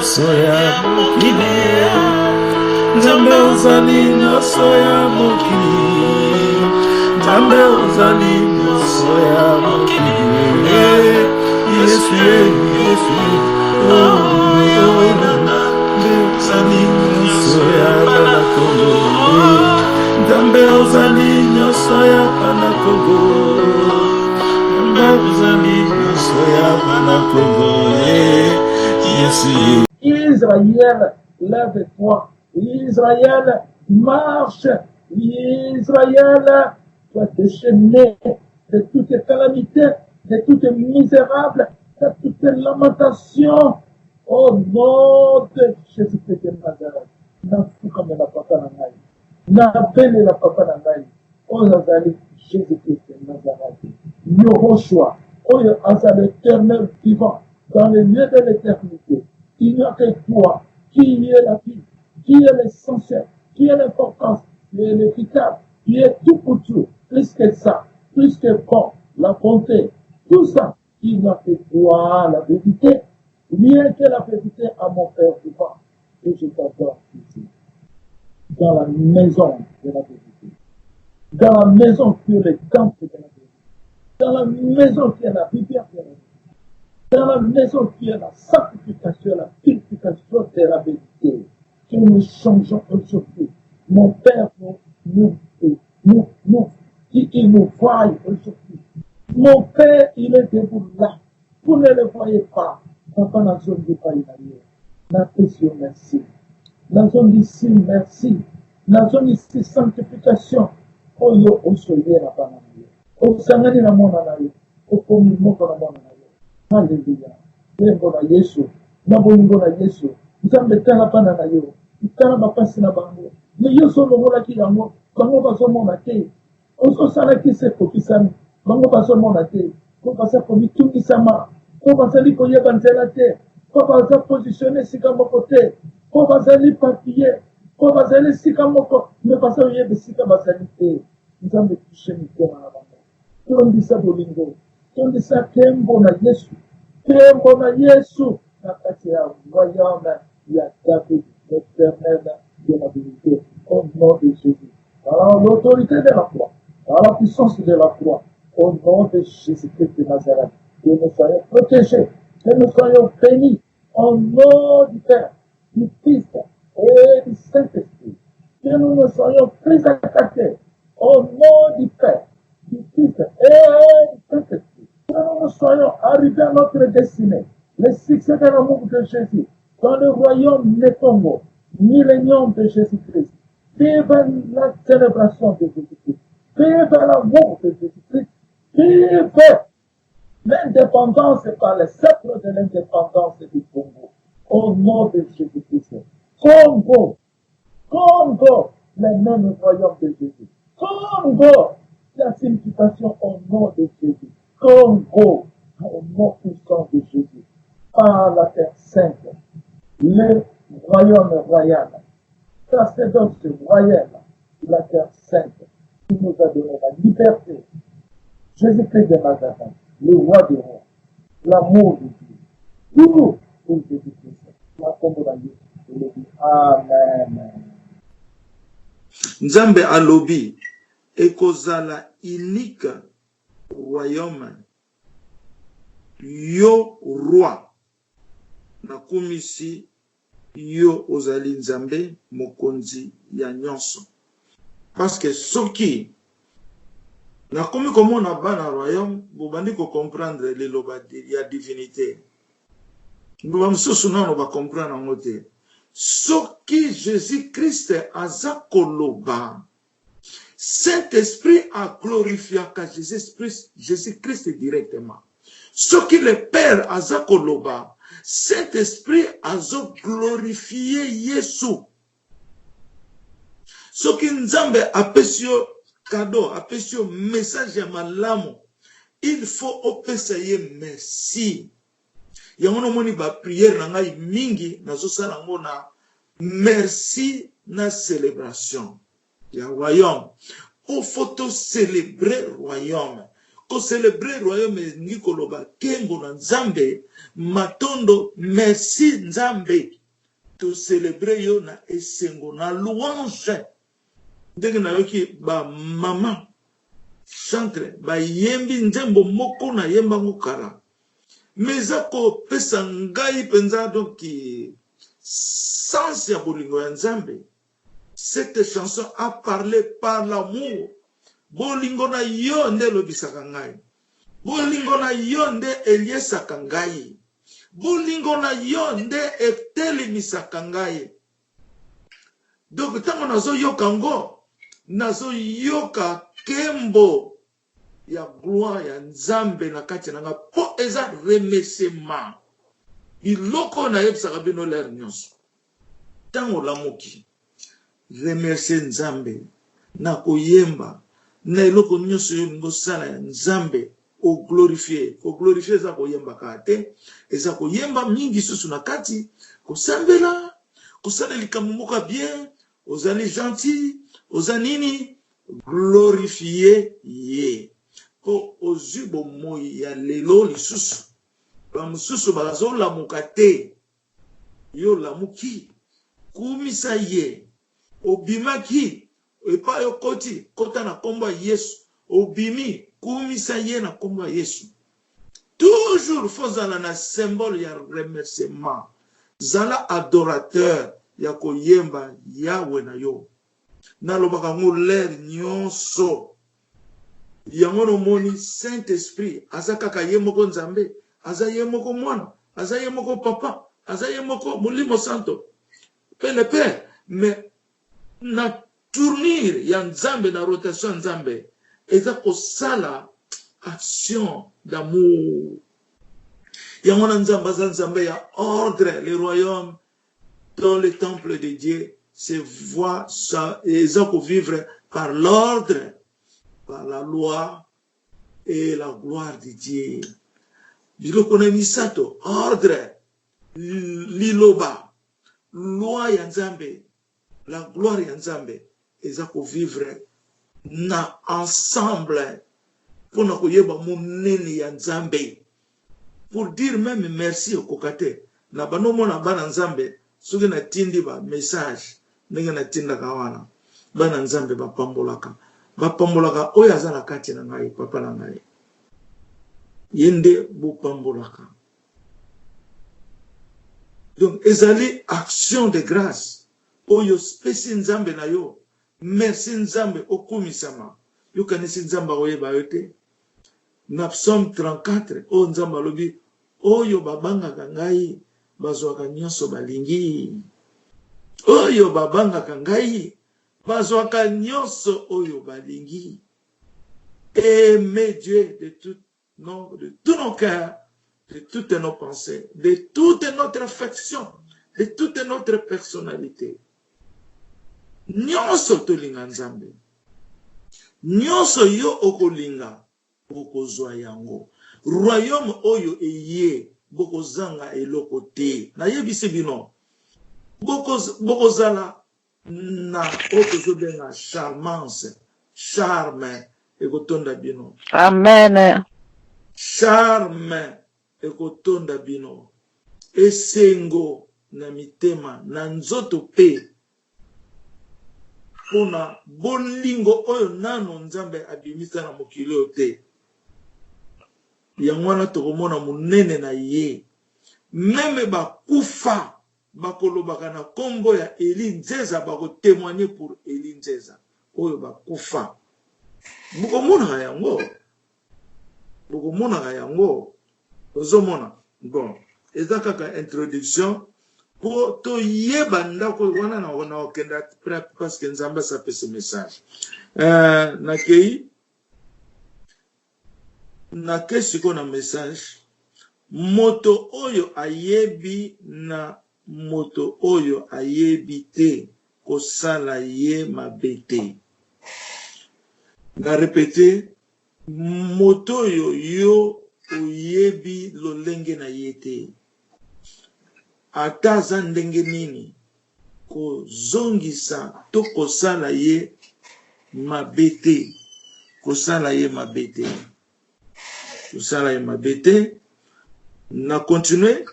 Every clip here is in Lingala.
Soya mokili Nzambe ozali nyonso ya mokili Nzambe ozali nyonso ya mokili Yesu Yesu Nzambe ozali nyonso ya bana Kongo Nzambe ozali nyonso ya bana Kongo Nzambe ozali nyonso ya bana Kongo Yesu Israël, lève-toi. Israël, marche. Israël, tu as déchaîné de toutes calamités, de toutes misérables, de toutes lamentations. Au nom de Jésus-Christ de Nazareth. Nafuka me la papa nangai. Nabele la papa nangai. Oh Nazareth, Jésus-Christ de Nazareth. Yehoshua, oh Azal éternel vivant, dans les lieux de l'éternité. Il n'y a que toi, qui est la vie, qui est l'essentiel, qui est l'importance, qui est l'efficace, qui est tout pour tout, plus que ça, plus que bon, la bonté, tout ça, il n'y a que toi, la vérité, rien que la vérité à mon Père vivant, et je t'adore ici, dans la maison de la vérité, dans la maison qui est le temple de la vérité, dans la maison qui est la rivière de la vérité, dans la maison qui est la sanctification, la purification de la vérité, que nous changeons aujourd'hui. Mon Père, il nous voit aujourd'hui. Mon Père, il est debout là. Vous ne le voyez pas. Papa, dans zone de pays d'ailleurs. Merci. Dans zone d'ici, merci. Dans zone ici, sanctification. Oh yo, oh soyez là-bas. Oh, sangani na mona na yo. Oh, komi moko na mona na yo. Hallelujah. Nembo na Yesu. Nabolingo na Yesu. Nzambe tala pana na yo. Tala bapasi na bango. Ne yo solo mona ki yango. Bango baso mona te. Oso sana ki se kokisami. Bango baso mona te. Ko basa komi tungisama. Ko basa li koyeba nzela te. Ko basa positionner sika moko te. Ko basa li papier. Ko basa li sika moko. Ne basa yebe sika basa li te. Nzambe touche mikoma na bango. Tondisa bolingo. Tondisa kembo na Yesu. Kembo na Yesu. Na kati ya royaume ya David, l'éternel de la vérité. Au nom de Jésus. Par l'autorité de la croix. Par la puissance de la croix. Au nom de Jésus-Christ de Nazareth. Que nous soyons protégés. Que nous soyons bénis. Au nom du Père, du Fils et du Saint-Esprit. Que nous ne soyons plus attaqués. Au nom du Père, du Fils et du Saint-Esprit. Que nous soyons arrivés à notre destinée. Le succès de l'amour de Jésus dans le royaume des Congo, millénium de Jésus-Christ. Vive la célébration de Jésus-Christ. Vive l'amour de Jésus-Christ. Vive l'indépendance par le sceptre de l'indépendance du Congo. Au nom de Jésus-Christ. Congo, Congo, le même royaume de Jésus. Congo, la signification au nom de Jésus. Congo, au nom puissant de Jésus. Par la terre sainte, le royaume royal, sacerdoce royal, la terre sainte, qui nous a donné la liberté. Jésus-Christ de Nazareth, le roi des rois, l'amour de Dieu, tout pour Jésus-Christ. La communauté, je le dis, Amen. Nzambe alobi, ekozala unique royaume, yo roi. Nakumisi yo ozali nzambe mokonzi ya nyonso. Parce que soki nakomi komona bana royaume bobandi ko comprendre le loba ya divinité. Nous mosusu nano ba comprendre yango te. Soki Jésus-Christ aza koloba, Saint-Esprit a glorifié Jésus-Christ directement. Soki le Père aza koloba, Saint-Esprit a glorifié Yesu. Soki Nzambe apesio cadeau, apesio message ya malamu, il faut opessaye merci. Yangono moni ba prière na ngai mingi nazo sala ngona merci na célébration ya royaume. Au photo célébrer royaume. ko célébrer royaume ngi koloba kengo na nzambe matondo merci nzambe to célébrer yo na esengo na louange ndenge na yoki ba mama chantre ba yembi nzembo moko na yemba ngokala meza ko pesa ngai penza donc sens ya bolingo ya nzambe. Cette chanson a parlé par l'amour. Bolingo na yo nde lobisaka ngai. Bolingo na yo nde eliesaka ngai. Bolingo na yo nde etelemisaka ngai. Donc tango nazo yoka ngo, nazo yoka kembo ya gloire ya nzambe na kati na nga po eza remerciement. Biloko na yebisaka bino ler nyonso. Tango lamuki remercier nzambe na koyemba na eloko nyonso yo ngosala ya nzambe o glorifier za koyemba kate eza koyemba mingi susu na kati kosambela kosala likambo moko bien ozali gentil ozanini glorifier ye po ozwi bomoi ya lelo lisusu bamususu bazolamuka te yo lamuki kumisa ye obimaki epa yo koti kota na kombo Yesu obimi kumisa ye na kombo Yesu toujours fozala na symbole ya remerciement zala adorateur ya koyemba Yahweh na yo nalobaka ngo ler nyonso yango no moni Saint Esprit aza kaka ye moko nzambe aza ye moko mwana aza ye moko papa aza ye moko molimo santo pe le père mais na tournure ya nzambe na rotation nzambe eza kosala action d'amour yango na nzambe aza nzambe ya ordre le royaume dans le temple de Dieu se voit ça eza ko vivre par l'ordre par la loi et la gloire de Dieu biloko na misato ordre liloba loi ya nzambe la gloire ya nzambe eza ko vivre na ensemble pour na koyeba monene ya nzambe pour dire même merci au kokate na banomo na bana nzambe soki na tindi ba message ndenge na tindaka wana bana nzambe bapambolaka oyo aza na kati na ngai papa na ngai yende bopambolaka donc ezali action de grâce oyo spesi nzambe na yo merci nzambe okumisama yo kanisi nzambe oyeba yo te na psaume 34 oyo nzambe alobi oyo babangaka ngai bazwaka nyonso balingi oyo babangaka ngai bazwaka nyonso oyo balingi aimer Dieu de tout nos cœurs, de toutes nos pensées, de toute notre affection, de toute notre personnalité. Nyonso tolinga nzambe. Nyonso yo okolinga bokozwa yango. Royaume oyo eye bokozanga eloko te. Na yebisi bino. Bokozala na okozobenga charmance, charme ekotonda bino. Amen. Charme ekotonda bino. Esengo na mitema na nzoto pe. Pona bolingo oyo nano nzambe abimisa na mokili oyo te. Yango wana tokomona monene na ye. Meme bakufa bakolobaka na kombo ya Eli Nzeza bakotémoigner pour Eli Nzeza oyo bakufa. Bokomonaka yango. Bokomonaka yango. Ozomona. Bon, eza kaka introduction pour to yeba ndako wana na okenda parce que nzamba sa pe ce message. Na kesi ko na message moto oyo ayebi na moto oyo ayebi te kosala ye mabe te. Na répéter moto oyo yo oyebi lolenge na ye te. Ata za ndenge nini kozongisa to kosala ye mabe te. Kosala ye mabe te. tout ça là, il m'a bêté. On a continué.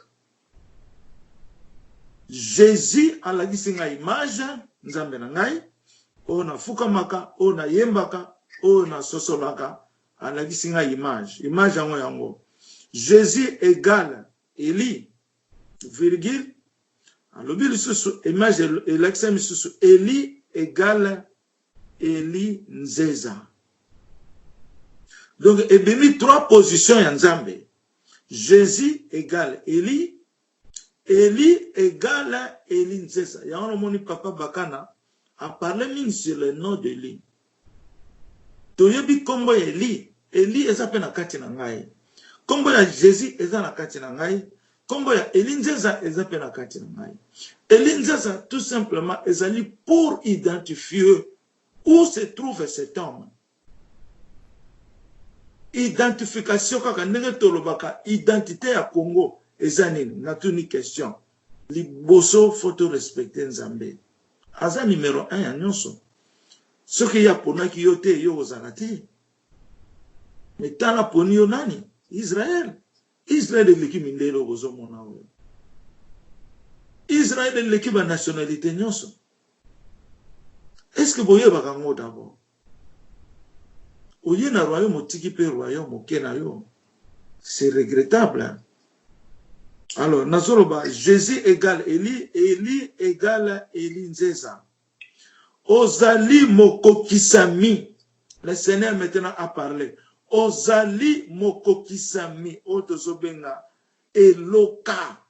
Jésus a la gisinga image, nzambe na ngai, o na fukamaka, o na yembaka, o na sosolaka, a la gisinga image. Image yango yango. Jésus égale Élie, virgule, alobi lisusu image election lisusu Élie égale Élie Nzeza. Donc ebimi trois positions ya Nzambe. Jésus égale Élie, Élie égale Élie Nzeza. Ya on moni papa Bakana a parlé mingi sur le nom d'Élie. Toyebi kombo ya Élie, Élie eza pe na kati na ngai. Kombo ya Jésus eza na kati na ngai. Kombo ya Élie Nzeza eza pe na kati na ngai. Élie Nzeza tout simplement ezali pour identifier où se trouve cet homme. Identification kaka ndenge tolobaka identité ya Congo eza nini na tuni question. Liboso faut respecter Nzambe. Aza numéro 1 ya nyonso. Soki ya ponaki yo te yo ozala te. Mais tala poni yo nani? Israël. Israël eleki mindelo bozomona oyo. Israël eleki ba nationalité nyonso. Est-ce que boye bakango d'abord? Oye na royaume otiki pe royaume oke na yo. C'est regrettable. Alors, nazoloba, Jésus égale Élie, Élie égale Élie Nzeza. Ozali mokokisami. Le Seigneur maintenant a parlé. Ozali mokokisami. Otozobenga. Eloka.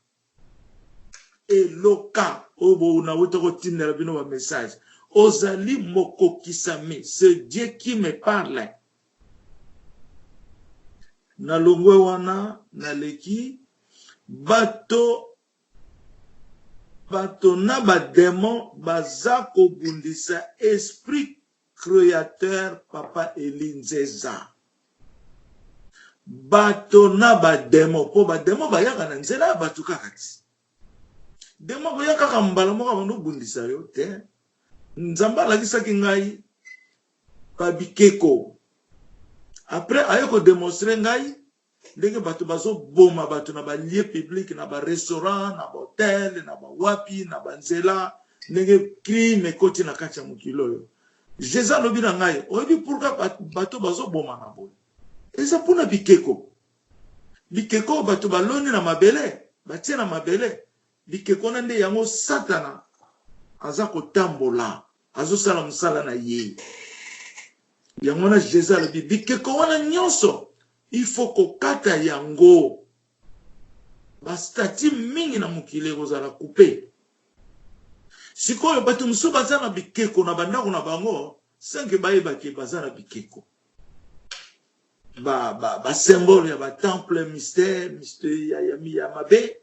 Eloka. Obo una wotoko tinera bino wa message. Ozali mokokisami. C'est Dieu qui me parle. Na longwe wana, na leki, bato na ba démon baza ko bundisa esprit créateur papa Élie Nzeza. Bato na ba démon po ba démon ba yaka na nzela bato kakati. Démon ko yaka ka mbala moko bandu bundisa yo te. Nzamba la kisaki ngai pa bikeko. Après ayoko démontrer ngai ndenge bato bazo boma bato na ba lieu public na ba restaurant na ba hotel na ba wapi na ba nzela ndenge crime koti na kati ya mokilo yo. Jésus lobi na ngai oyebi pourquoi bato bazo boma na boye. Eza puna bikeko. Bikeko bato baloni na mabele, batie na mabele. Bikeko na nde yango Satana aza kotambola, azo sala musala na ye. Yango na Jésus lobi bikeko wana nyonso il faut kokata yango. Ba stati mingi na mukile kozala couper. Sikoyo bato musu baza na bikeko na bandako na bango, senke bayeba ke baza na bikeko. Ba symbole ya ba temple mystère ya mabe.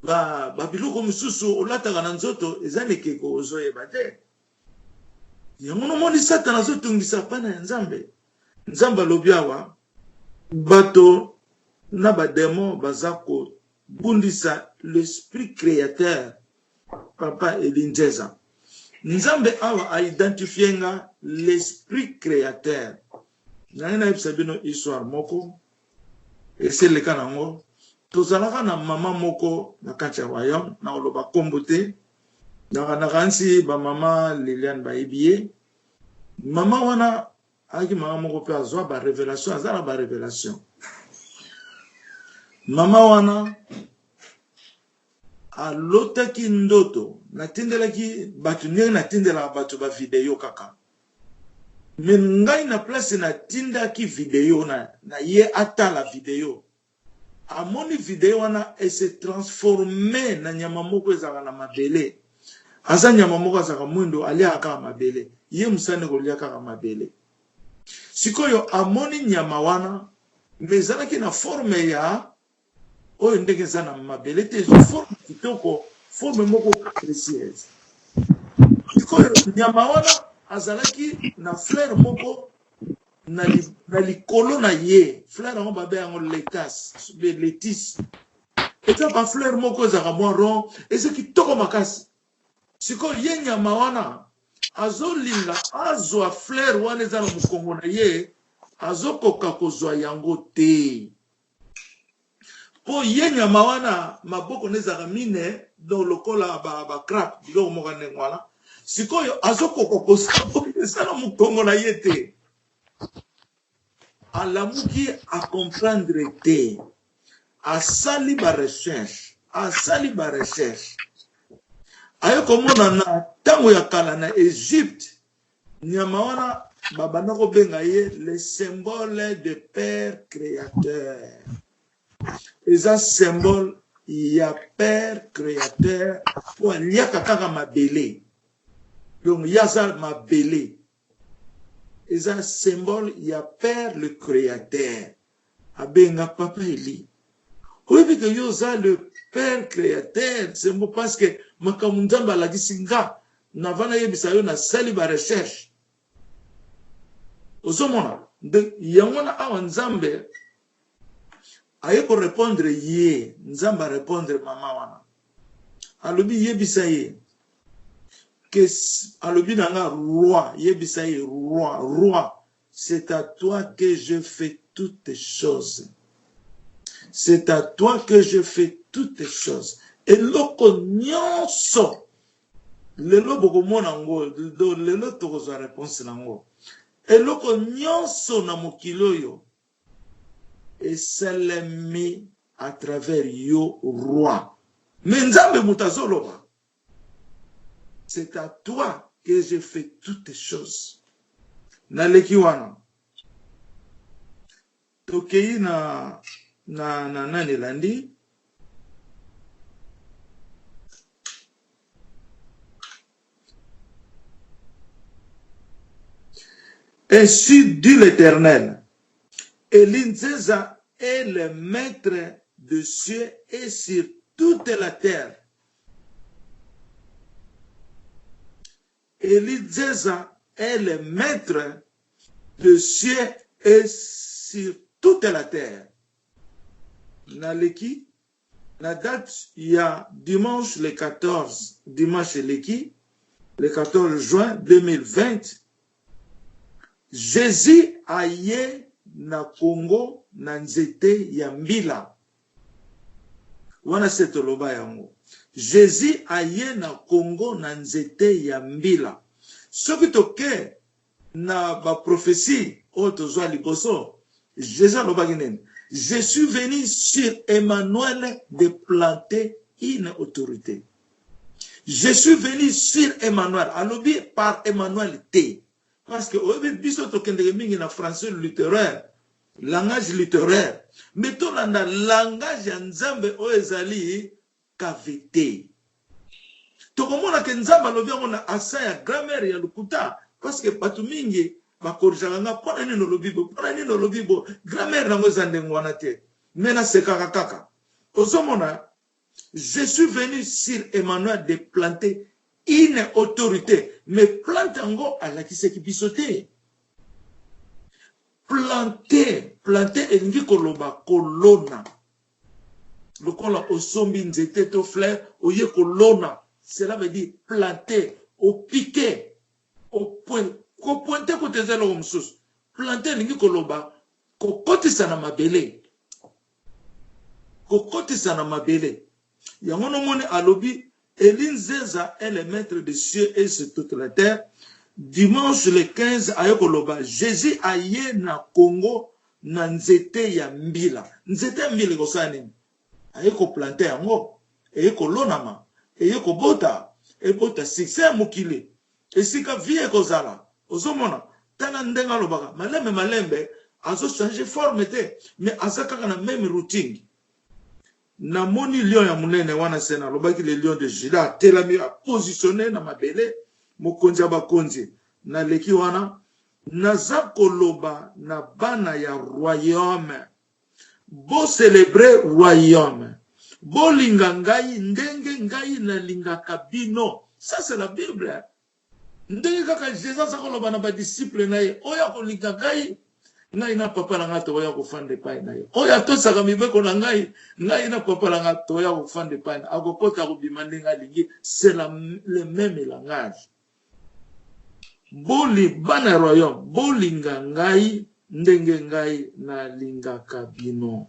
Ba biloko mususu olataka na nzoto ezane keko ozoyeba te. Yango no moni Satana azotungisa pana ya Nzambe. Nzamba lobi awa bato na ba démon bazako bundisa l'esprit créateur papa Élie Nzeza. Nzambe awa a identifienga l'esprit créateur. Nana ibsabino histoire moko et c'est le cas nango. Tozalaka na mama moko na kati ya royaume na oloba kombo te. Na kansi ba mama Liliane Baibie. Mama wana aki mama moko pe azwa ba révélation, azala ba révélation. Mama wana alotaki ndoto, natindelaki batu ndenge natindelaka batu ba video kaka. Mais ngai na place natindaki video na ye atala video. Amoni video wana et se transformer na nyama moko ezaka na mabele. Aza nyama moko azaka mwindo alia kaka mabele. Ye musane kolia kaka mabele. Sikoyo amoni nyama wana mezalaki na forme ya oyo ndenge za na mabele te forme kitoko, forme moko précieuse. Sikoyo nyama wana azalaki na fleur moko na likolo na ye. Fleur yango babe yango letis. Eta ba fleur moko ezaka mwa rond eza kitoko makasi. Sikoyo ye nyama wana azolinga azwa fleur wana eza na mukongo na ye azokoka kozwa yango te. Po ye nyama wana maboko nezaka mine do lokola ba crap biloko moko ndenge wana. Sikoyo azokoka kosala mokongo na ye te. Alamuki a comprendre te. Asali ba recherche. Ayo komona na tango ya kala na Égypte. Nyama wana babanda kobenga ye le symbole de Père créateur. Eza symbole ya Père créateur pour liaka kaka mabele. Donc yaza mabele. Eza symbole ya Père le créateur. Abenga papa Eli. Oui, que yoza le Père créateur, c'est parce que makamundamba la gisinga navana yebisa yo na sali ba recherche. Ozomona de yangona awa nzambe aye ko répondre ye, nzamba répondre mama wana. Alobi yebisa ye que alobi nanga roi, yebisa ye roi, c'est à toi que je fais toutes choses. C'est à toi que je fais toutes choses. Et loko nyonso lelo bokomona ngo do lelo tokozwa réponse nango. Et loko nyonso na mokilo yo esalemi à travers yo roi. Mais nzambe mutazoloba. C'est à toi que je fais toutes choses. Naleki wana. Tokei na nani landi. Ainsi dit l'Éternel, Elinzeza est le maître de cieux et sur toute la terre. Elinzeza est le maître de cieux et sur toute la terre. Naleki, la date, il y a dimanche le 14, dimanche le 14 juin 2020, Jésus aye na Congo na nzete ya mbila. Wana setoloba yango. Jésus aye na Congo na nzete ya mbila. Soki toke na ba prophétie o tozwa liboso, Jésus alobaki nini? Je suis venu sur Emmanuel de planter une autorité. Je suis venu sur Emmanuel. Alobi par Emmanuel T. Parce que au biso tokendeke mingi na français littéraire, langage littéraire. Mais to na langage ya nzambe o ezali KVT. Tokomona ke nzambe alobi yango na asa ya grammaire ya lukuta parce que batu mingi bakorjanga nga pona nini lobibo grammaire nango eza ndenge wana te. Mena sekaka kaka. Ozomona je suis venu sur Emmanuel de planter une autorité. Mais plante yango alakiseki biso te. Planter elingi koloba kolona. Lokola osombi nzete to fleur oye kolona. Cela veut dire planter, au piquer, au point, ko pointe kote zelo msusu. Planter elingi koloba kokotisa na mabele. Kokotisa na mabele. Yango no moni alobi Elinzeza est le maître des cieux et sur toute la terre. Dimanche le 15, ayokoloba, Jésus aye na Congo na nzete ya mbila. Nzete ya mbila kosani. Ayeko planter yango. Ayeko lonama. Ayeko bota. Ebota succès mukile. Esika vie kozala. Ozomona. Tana ndenga lobaka. Malembe. Azo changer forme te. Mais azakaka na même routine. Na moni lion ya munene wana sena lobaki le lion de Juda telami a positionné na mabele mokonzi bakonzi na leki wana naza koloba na bana ya royaume bo célébrer royaume bo linga ngai ndenge ngai na linga kabino. Ça c'est la Bible. Ndenge kaka Jésus sa koloba na ba disciple na ye oya ko linga ngai ngai na papa na ngato oya ko fande pai na ye oya to saka mibeko na ngai na papa na ngato oya ko fande pai na akokota ko bimandenga lingi. C'est le même langage. Boli bana royaume bolinga ngai ndenge ngai na lingaka bino.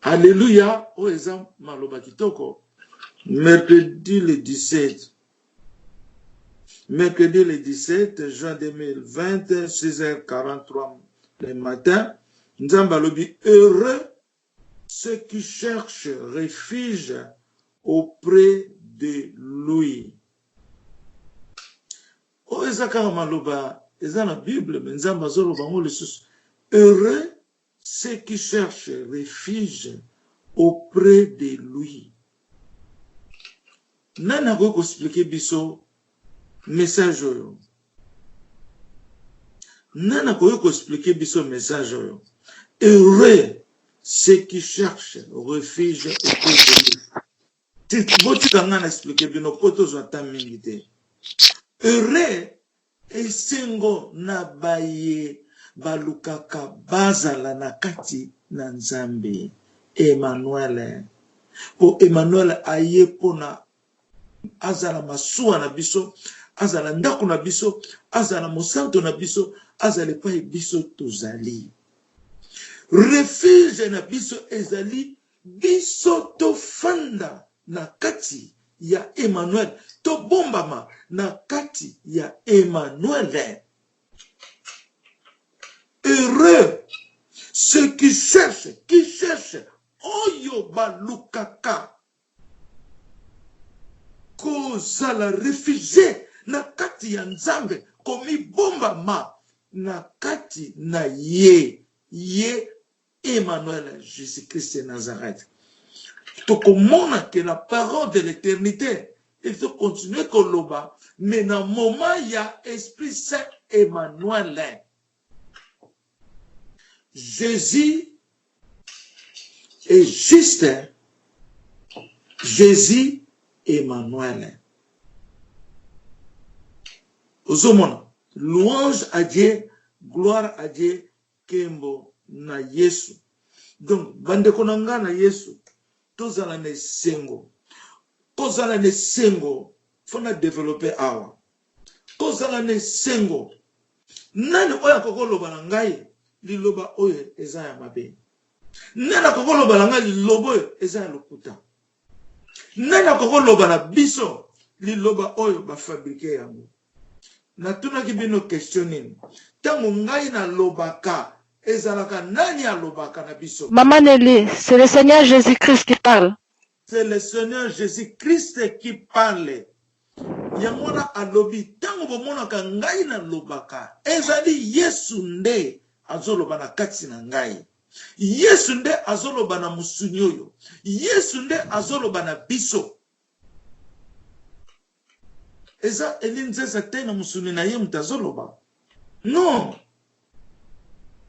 Alléluia. O exemple maloba kitoko. Mercredi le 17 juin 2020, 6h43 le matin, Nzamba lobi, heureux ceux qui cherchent refuge auprès de lui. O ezaka maloba, ezana Bible, mais Nzamba zoloba ngo lisusu. Heureux ceux qui cherchent refuge auprès de lui. Nana ko expliquer biso message oyo. Nana ko expliquer biso message oyo. Heureux ceux qui cherchent refuge auprès de lui. Si boti kanga expliquer bino poto zo mingi te. Heureux esengo na baye balukaka bazala na kati na Nzambe. Emmanuel. Po Emmanuel aye pona azala masuwa na biso, azala ndako na biso, azala mosanto na biso, azala pa biso tozali. Refuge na biso ezali biso to fanda na kati ya Emmanuel, to bombama na kati ya Emmanuel. Heureux ceux qui cherchent, oyo balukaka. Kozala réfugié na kati ya Nzambe komi bomba ma na kati na ye Emmanuel Jésus-Christ de Nazareth. Tokomona que la parole de l'éternité, il faut continuer koloba, mais na moment ya Esprit Saint Emmanuel. Jésus est juste. Jésus Emmanuel. Ozomona, louange à Dieu, gloire à Dieu, kembo na Yesu. Donc, bandeko nanga na Yesu, tozala ne sengo. Tozala ne sengo, fona développer awa. Tozala ne sengo. Nani oya kokoloba na ngai, liloba oyo eza ya mabe. Nani kokoloba na ngai liloba oyo eza ya lokuta. Nana kokoloba na biso liloba oyo ba fabriquer yango. Na tuna kibino questioning. Tango ngai na lobaka ezalaka nani alobaka na biso? Maman Nelly, c'est le Seigneur Jésus-Christ qui parle. C'est le Seigneur Jésus-Christ qui parle. Yangona alobi tango bomonaka ngai na lobaka ezali Yesu nde azoloba na kati na ngai. Yesu nde azoloba na musuni oyo. Yesu nde azoloba na biso. Eza elinzeza te na musuni na ye mutazoloba. Non.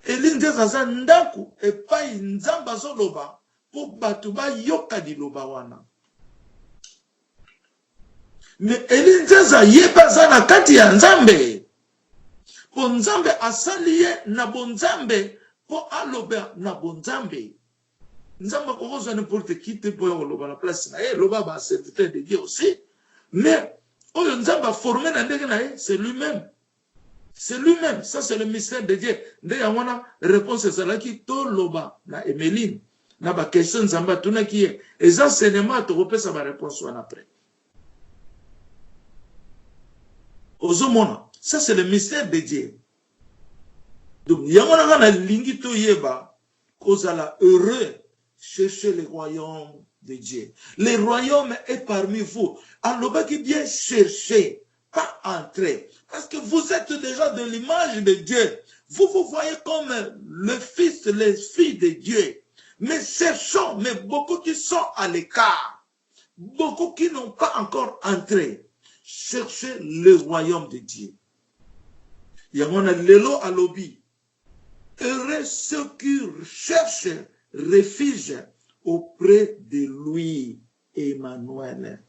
Elinzeza za ndaku epai Nzamba azoloba po batu ba yoka liloba wana. Me elinzeza yeba za na kati ya Nzambe. Po Nzambe asali ye na bonzambe. Po aloba na bonzambe. Nzambe kokozwa n'importe qui te po aloba na place na ye, loba ba serviteur de Dieu aussi. Mais oyo Nzambe a formé na ndenge na ye, c'est lui-même. C'est lui-même, ça c'est le mystère de Dieu. Nde ya wana réponse ezalaki to loba na Emeline. Na ba question Nzambe tunaki ye. Eza enseignement to kopesa ba réponse wana après. Ozomona, ça c'est le mystère de Dieu. Donc, yamona na lingi to yeba, kozala heureux, cherchez le royaume de Dieu. Le royaume est parmi vous. Alors, qui bien chercher, pas entrer. Parce que vous êtes déjà de l'image de Dieu. Vous vous voyez comme le fils, les filles de Dieu. Mais cherchons, mais beaucoup qui sont à l'écart. Beaucoup qui n'ont pas encore entré. Cherchez le royaume de Dieu. Yamona lelo alobi. Heureux ceux qui cherchent refuge auprès de lui, Emmanuel.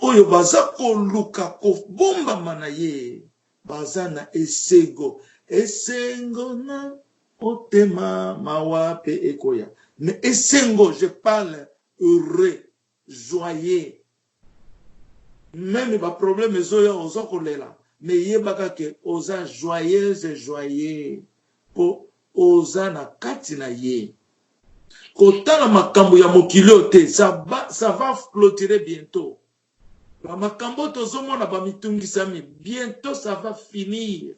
Oyo baza koluka ko bomba manaye, baza na esengo na otema mawape ekoya. Mais esengo, je parle heureux, joyeux. Même ba problème zoya ozo kolela, mais yebaka ke oza joyeuse et joyeux. po oza na kati na ye. Kotala makambo ya mokili te, ça va clôturer bientôt. Ba makambo tozomona ba mitungisami, bientôt ça va finir.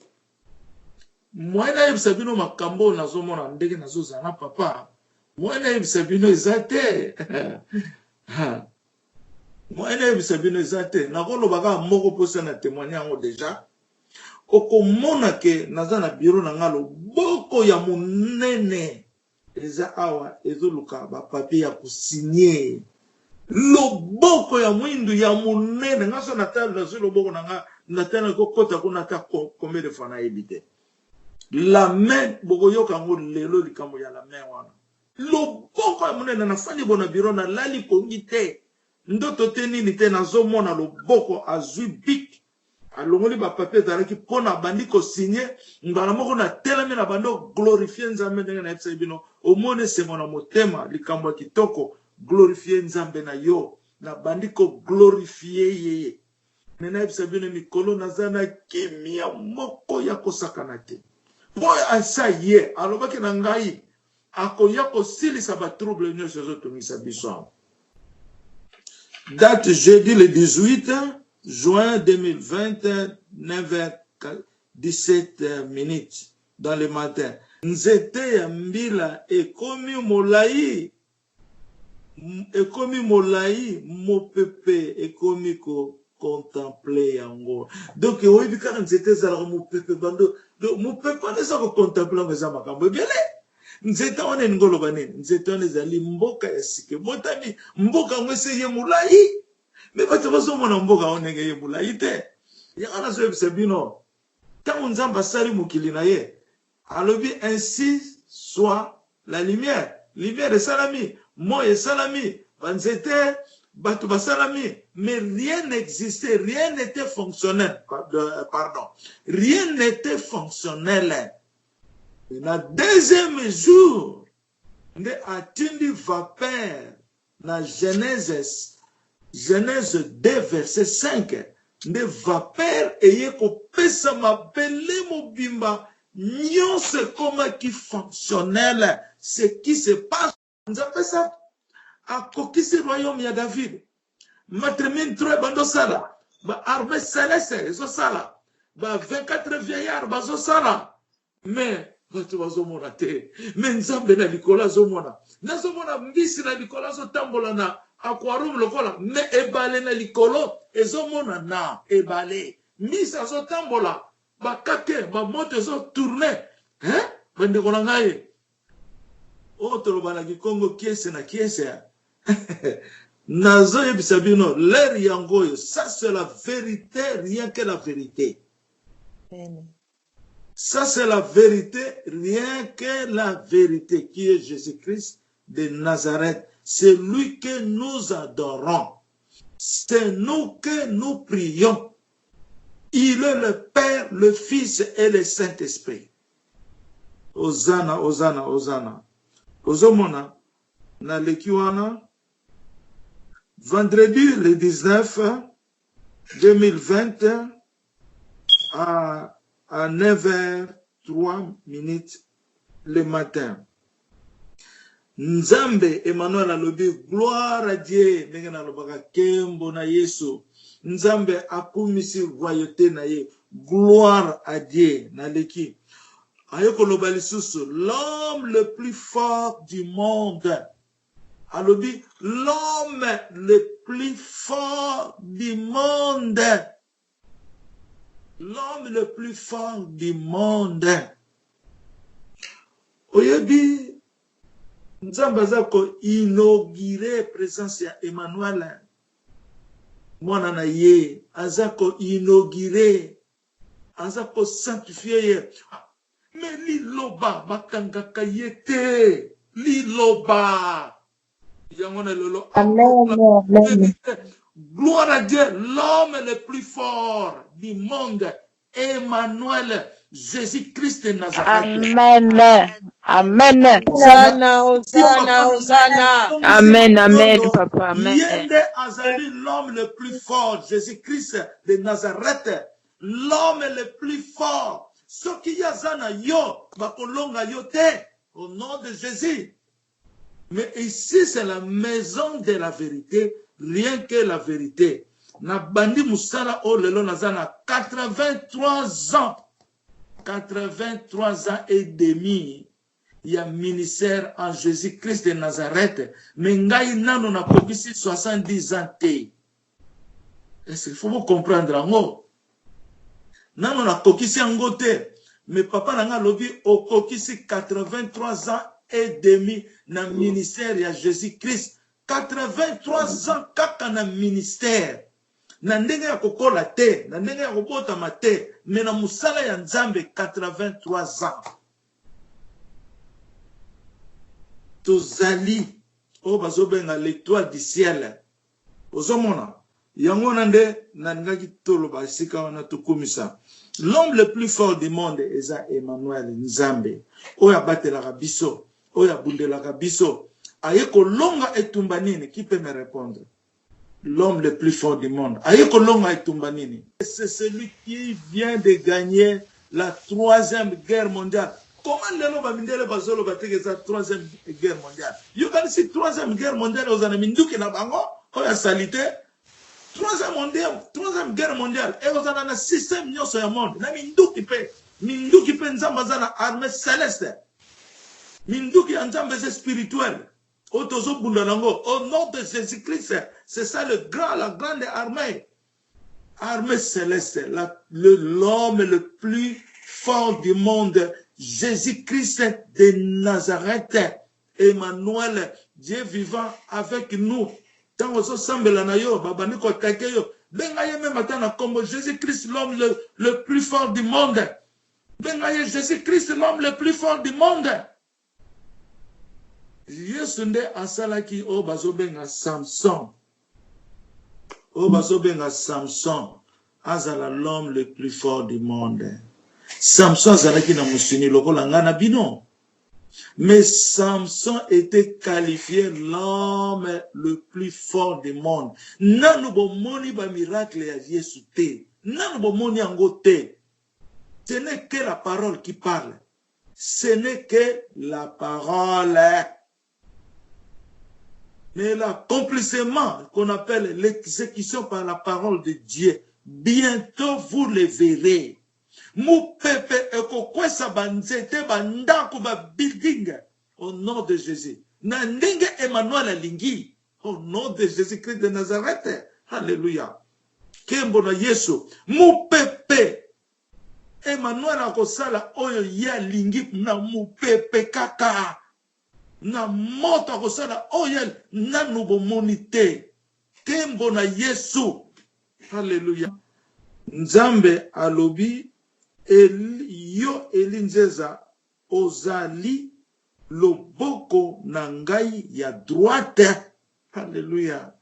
Moi na yebisa bino makambo nazomona ndenge nazozana papa. Moi na yebisa bino ezate. Moi na yebisa bino ezate. Nakoloba ka moko posa na témoigner yango déjà. Okomona ke naza na bureau na ngalo boko ya monene. Eza awa ezoluka ba papier ya kusigner. Loboko ya mwindu ya monene ngaso natala zo loboko nanga natana ko kota ko nata combien de fois na ebite. La main boko yoka ngo lelo likambo ya la main wana. Loboko ya monene na fani bona bureau na lali kongite. Ndoto te nini te nazomona loboko azui bik. Alongoli ba papier daraki pona bandi ko signer ngala moko na telami na bando glorifier nzambe ndenge na yebisa bino omone sengo na motema likambo kitoko glorifier nzambe na yo na bandi ko glorifier ye nena yebisa bino mikolo nazana kimia moko ya kosakana te boy asa ye alobaki na ngai akoya kosilisa ba trouble nyonso ezotungisa biso. Date jeudi le 18 juin 2020, 9h17 minutes dans le matin. Nzete ya mbila ekomi molai. Ekomi molai, mopepe ekomi ko contempler yango. Donc, oyebi kaka nzete zala mopepe bando. Donc, mopepe anesa ko contempler ngeza makambo ebele. Nzete wane ngolo banene. Nzete wane zali mboka ya sike. Motami mboka ngwese ye molai. Mais bato bazomona mboka onenge ye molai te. Yanga zo yebisa bino. Tango nzamba sali mokili na ye. Alobi ainsi soit la lumière. Lumière est salami. Moi et salami. Banzete bato basalami. Mais rien n'existait. Rien n'était fonctionnel. Pardon. Rien n'était fonctionnel. Et le deuxième jour, de atteindre vapeur na Genèse 2 verset 5 de vapeur eye kopesa mabele mobimba nyonse koma ki fonctionnel ce qui se passe nzambe sa akokisi royaume ya David matremine 3 bando sala ba armée céleste ezo sala ba 24 vieillards bazo sala mais bato bazomona te mais nzambe na likolo azomona nazomona mbisi na likolo azotambola na aquarium lokola me ebale na likolo ezomona na ebale mbisi azotambola bakake bamoto ezotourne bandeko na ngai oyo tolobanaki Kongo kiese na kiese nazoyebisa bino l'air yango oyo ça c'est la vérité rien que la vérité. Amen. Ça, c'est la vérité, rien que la vérité, qui est Jésus-Christ de Nazareth. C'est lui que nous adorons. C'est nous que nous prions. Il est le Père, le Fils et le Saint-Esprit. Hosanna, Hosanna, Hosanna. Ozomona, na lekiwana, vendredi le 19 2020 à 9h03 le matin. Nzambe Emmanuel alobi gloire à Dieu ndenge na lobaka kembo na Yesu. Nzambe akumisi royauté na ye gloire à Dieu na leki. Ayoko loba lisusu l'homme le plus fort du monde. Alobi l'homme le plus fort du monde. L'homme le plus fort du monde. Oyebi, Nzambe azako inauguré présence ya Emmanuel. Mwana na ye, azako inauguré, azako sanctifié ye. Mais liloba, bakangaka yete, liloba. Amen. Gloire à Dieu, l'homme le plus fort du monde, Emmanuel, Jésus-Christ de Nazareth. Amen. Amen. Hosanna, Hosanna, Hosanna. Amen, amen, papa. Amen. Yende Azali, l'homme le plus fort, Jésus-Christ de Nazareth, l'homme le plus fort, Soki yazana yo, bakolonga yo te, au nom de Jésus. Mais ici, c'est la maison de la vérité, rien que la vérité. Na bandi musala o lelo nazana 83 ans. 83 ans et demi. Il y a ministère en Jésus-Christ de Nazareth. Mais ngai nano na kokisi 70 ans te. Est-ce qu'il faut vous comprendre ango? Nano na kokisi ango te. Mais papa nanga lobi o kokisi 83 ans et demi na ministère ya Jésus-Christ. 83 ans kaka na ministère. Na ndenge ya kokola te, na ndenge ya kobotama te, mais na musala ya Nzambe 83 ans. Tozali o bazobenga l'étoile du ciel. Ozomona yango nande na ngaki tolo ba sika wana tokumisa. L'homme le plus fort du monde est Emmanuel Nzambe. Oya batelaka biso, oya bundelaka biso. Aye kolonga etumba nini? Qui peut me répondre? L'homme le plus fort du monde. Aye kolonga etumba nini? C'est celui qui vient de gagner la 3e guerre mondiale. Comment lelo ba mindele bazolo bateke za 3e guerre mondiale? You can see 3e guerre mondiale ozana minduki na bango, oya salite. 3e guerre mondiale, et ozana na système nyoso ya monde. Na minduki pe nzamba zana armée céleste. Minduki ya nzamba c'est spirituel. Otozo bunda nango, au nom de Jésus-Christ, c'est ça la grande armée. Armée céleste, l'homme le plus fort du monde, Jésus-Christ de Nazareth, Emmanuel, Dieu vivant avec nous. Tant que semble na yo, babani ko kakeyo, bengaye même atana comme Jésus-Christ, l'homme le plus fort du monde. Bengaye Jésus-Christ, l'homme le plus fort du monde. Yesunde asalaki o bazobenga Samson. O bazobenga Samson. Azala l'homme le plus fort du monde. Samson azalaki na musuni lokola ngana bino. Mais Samson était qualifié l'homme le plus fort du monde. Nanu bomoni ba miracle ya Yesu te. Nanu bomoni yango te. Ce n'est que la parole qui parle. Ce n'est que la parole. Mais l'accomplissement qu'on appelle l'exécution par la parole de Dieu, bientôt vous le verrez. Mou pepe eko kwesa banzete bandako ba building au nom de Jésus. Na ndenge Emmanuel alingi au nom de Jésus-Christ de Nazareth. Alléluia. Kembo na Yesu. Mou pepe Emmanuel akosala oyo ya lingi na mou pepe kaka. Na moto akosala oyo nanu bomoni te. Kembo na Yesu. Alléluia. Nzambe alobi yo elinzeza ozali loboko na ngai ya droite. Alléluia.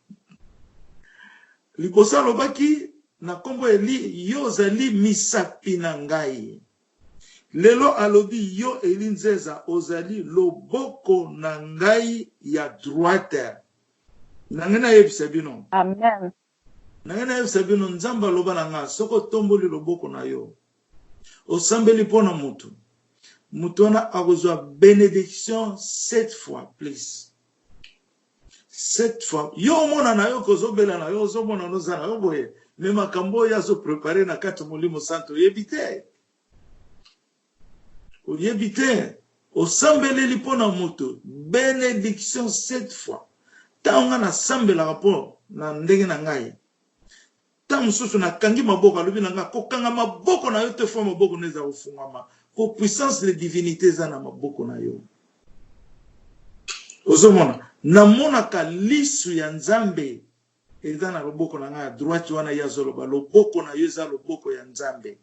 Libosa lobaki na kombo eli yo ozali misapi na ngai. Lelo alobi yo elinzeza ozali loboko na ngai ya droite. Nangena yebisa bino. Amen. Nangena yebisa bino nzamba loba na nga soko tomboli loboko na yo. Osambeli pona mutu. Mutu wana akozwa bénédiction 7 fois plus. 7 fois. Yo mona na yo kozobela na yo ozomona noza na yo boye. Me makambo ya zo préparer na kati molimo santo yebite. Oyebite. Osambeli lipona mutu. Bénédiction 7 fois. Taonga na sambela rapport na ndenge na ngai. Mususu na kangi maboko alobi na nga ko kanga maboko na yo te fo maboko neza ofungama ko puissance de divinité za na maboko na yo. Ozomona na mona ka lisu ya Nzambe eza na loboko na nga droite wana ya zoloba loboko na yo za loboko ya Nzambe.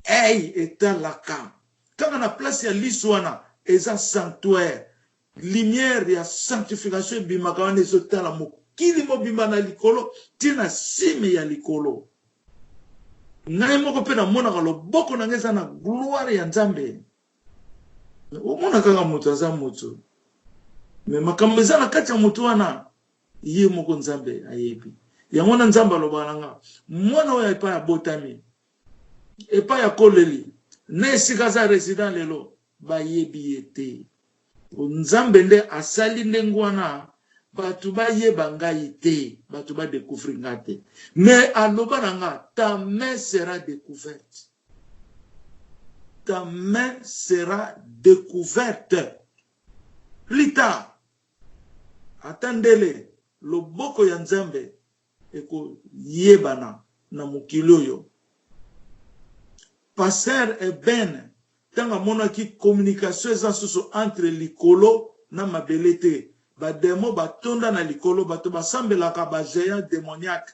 Ei etalaka kanga na place ya lisu wana eza sanctuaire lumière ya sanctification bimaka wana ezotala moko kili mobimba na likolo tina sime ya likolo. Ngai moko pe na mona ka loboko na ngeza na gloire ya Nzambe. Omona kanga mutu aza mutu. Me makambo eza na kati ya mutu wana ye moko Nzambe ayebi. Yango na Nzambe aloba nga mwana oyo epa ya botami. Epa ya koleli. ne sikaza resident lelo bayebi ete nzambe nde asali ndenge wana batu bayeba ngai te batu badécouvrir nga te mais aloba na nga ta main sera découverte, ta main sera découverte plus tard. Attendez-le, loboko ya nzambe eko yebana na mokili oyo. Pasteur Eben tanga monaki communication eza susu entre likolo na mabele te, ba demo batonda na likolo bato basambelaka ba géant démoniaque.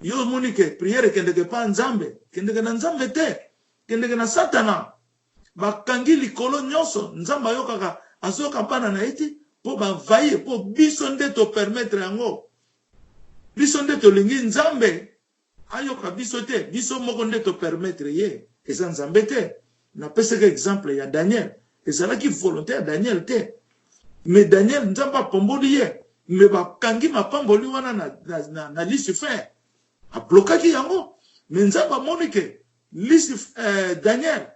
Yo monike prière kendeke pa nzambe, kendeke na nzambe te, kendeke na satana. Bakangi likolo nyonso nzambe ayokaka azoka pana na eti po bavaye po biso nde to permettre yango. Biso nde to lingi nzambe ayoka biso te, biso moko nde to permettre ye. Eza nzambe te. Na peseke exemple ya Daniel. Ezalaki volonté ya Daniel te. Mais Daniel nzambe apomboli ye. Mais bakangi mapamboli wana na Lucifer. Ablokaki yango. Mais nzambe amonike Daniel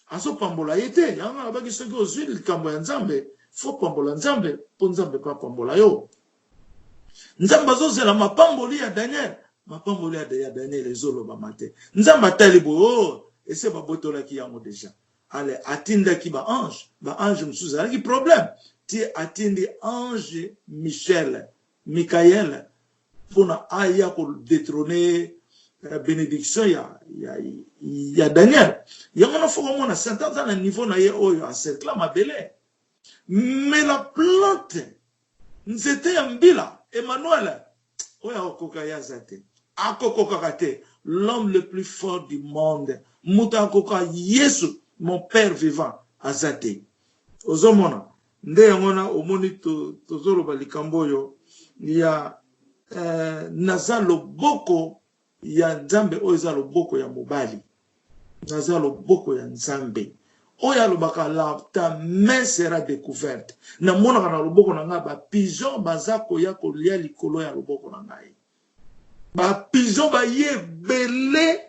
aso pambola ye te. Yango abaki soki ozwi likambo ya nzambe fo pambola nzambe po nzambe pa pambola yo. Nzambe azozela mapamboli ya Daniel. Mapamboli ya Daniel ezoloba mate. Nzambe atali bo et c'est pas botola qui yango déjà. Allez, attinda ki ba ange msuza alaki problème. Ti atindi ange Michael pona aya ko détrôner bénédiction ya Daniel. Yango na foko mona sentence na niveau na ye oyo encercle mabele. Mais la plante nzete ya mbila Emmanuel oya okoka ya zate. Akokoka kate l'homme le plus fort du monde. Muta koka Yesu mon père vivant azate. Ozomona nde yangona omoni tozoloba likambo yo ya naza loboko ya nzambe oyo eza loboko ya mobali. Naza loboko ya nzambe oyo lobaka la ta main sera découverte. Na mona kana loboko na nga ba pigeon bazako ya kolia likolo ya loboko na ngai. Ba pigeon ba ye belé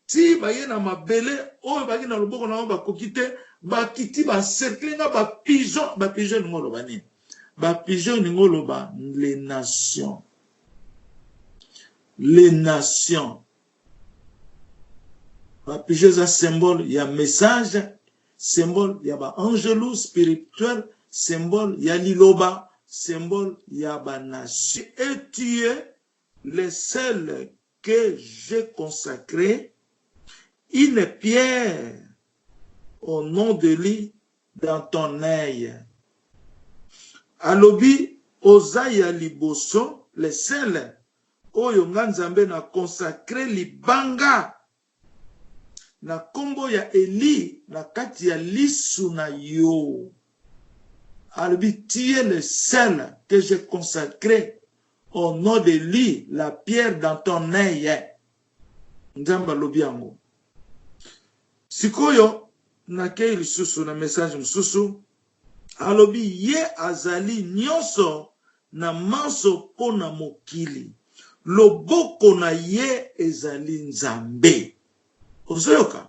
ti ba ye na mabele oyo ba na loboko na ba kokite ba kiti ba cercle nga ba pigeon ngolo bani. Ba pigeon ngolo ba les nations. Les nations. Ba pigeon za symbole ya message, symbole ya ba angelou spirituel, symbole ya liloba, symbole ya ba nation. Et tu es le seul que j'ai consacré une pierre au nom de lui dans ton œil. Alobi ozaya liboso le seul oyo nganzambe na consacré libanga na kombo ya Eli na kati ya lisu na yo. Alobi tu es le seul que j'ai consacré au nom de lui la pierre dans ton œil. Nzamba lobi yango. Sikoyo na kei lisusu na message msusu alobi ye azali nyonso na manso pona mokili. Loboko na ye ezali nzambe. Ozoyoka.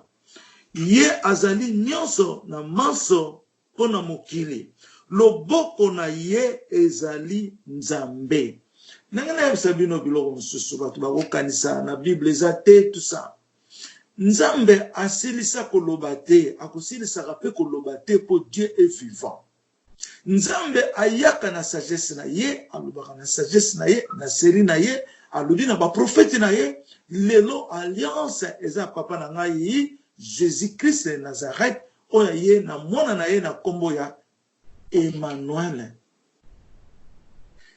Ye azali nyonso na manso pona mokili. Loboko na ye ezali nzambe. Nangana yebisa bino biloko msusu batu bakokanisa na Bible ezate tout ça. Nzambe asilisa koloba te, akosilisa pe koloba te po Dieu est vivant. Nzambe ayaka na sagesse na ye, alobaka na sagesse na ye, na seri na ye, alobi na ba prophète na ye, lelo alliance eza papa na ngai Jésus-Christ de Nazareth, oya ye na mwana na ye na kombo ya Emmanuel.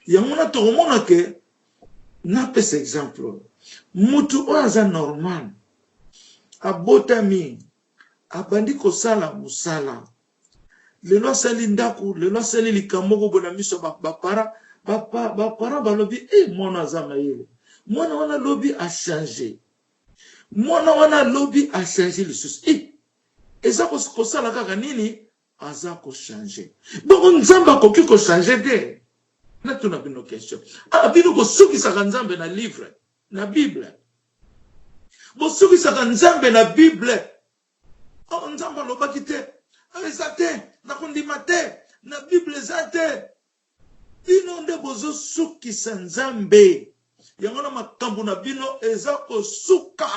Yamuna tokomona ke na pese exemple. Mutu oza normal. Abotami abandi kosala musala. Lelo asali ndaku, lelo asali likamoko bona miso bapara balobi mwana azama yele. Mwana wana lobi a changé. Mwana wana lobi a changé lisusu. Eza kosala kaka nini aza ko changer. Donc nzamba koki ko changer de. Na tuna bino question. Abino ko suki sa nzambe na livre, na Bible. Bo suki sa nzambe na Bible. oh nzambe alobaki te eza te nakondima te na bible eza te bino nde bozosukisa nzambe yango na makambo na bino eza kosuka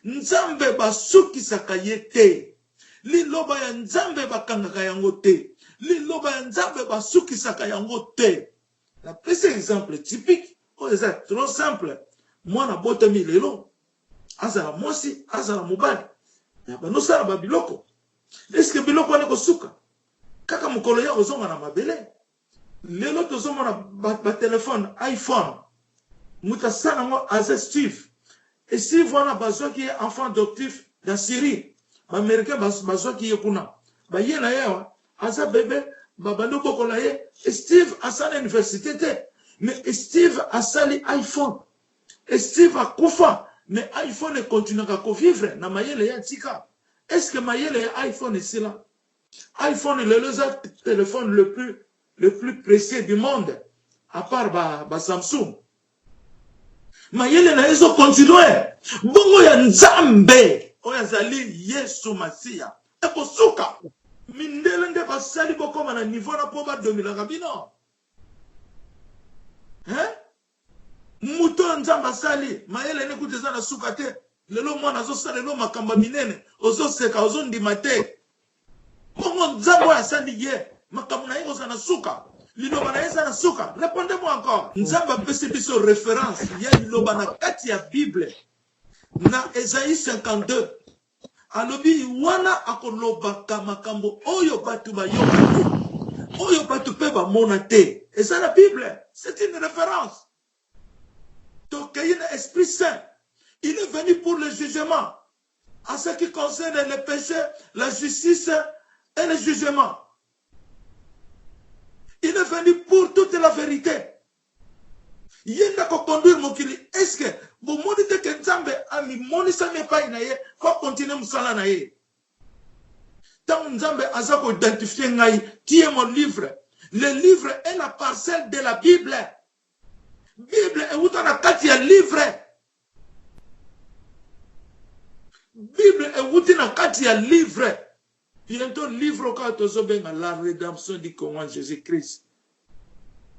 nzambe basukisaka ye te liloba ya nzambe bakangaka yango te liloba ya nzambe basukisaka yango te napesa exemple typique oyo eza trop simple mwana botami lelo azala mwasi azala mobali banosala babiloko eske biloko wana kosuka kaka mokolo ya kozonga na mabele lelo tozomona batelefone iphone moto asala yango aza Steve et Steve wana bazwaki ye enfant adoptif na Syrie baaméricain bazwaki ye kuna baye na ye aza bebe babandi obokola ye Steve asala université te mais Steve asali iphone Steve akufa mais iphone ekontinuaka kovivre na mayele ya tika est-ce que mayele ya iphone esila iphone lelo eza téléphone le plus précieux du monde à part Samsung mayele na ezo continue bongo ya nzambe oyo azali Yesu Masiya ekosuka mindele nde basali bokoma na niveau na po badominaka bino muto nzambe asali mayele nekuti eza na suka te lelo mwana azosala lelo makambo minene ozoseka ozondima te bongo nzambe oyo asali ye makambo na ye kozala na suka liloba na ye eza na suka répondez-moi encore nzambe apesi biso référence ya liloba na kati ya bible na Esaïe 52 alobi wana akolobaka makambo oyo bato bayoka te oyo bato mpe bamona te eza na bible c'est une référence donc il y a l'Esprit Saint il est venu pour le jugement en ce qui concerne le péché la justice et le jugement il est venu pour toute la vérité yenda ko conduire mokili est-ce que bo moni te ke nzambe ami moni sa me pa ina ye ko continuer musala na ye tant nzambe aza ko identifier ngai qui est mon livre le livre est la parcelle de la Bible Bible est uta na kati ya livre Bible est uta na kati ya livre bientôt livre ka tozo benga la rédemption du Congo Jésus-Christ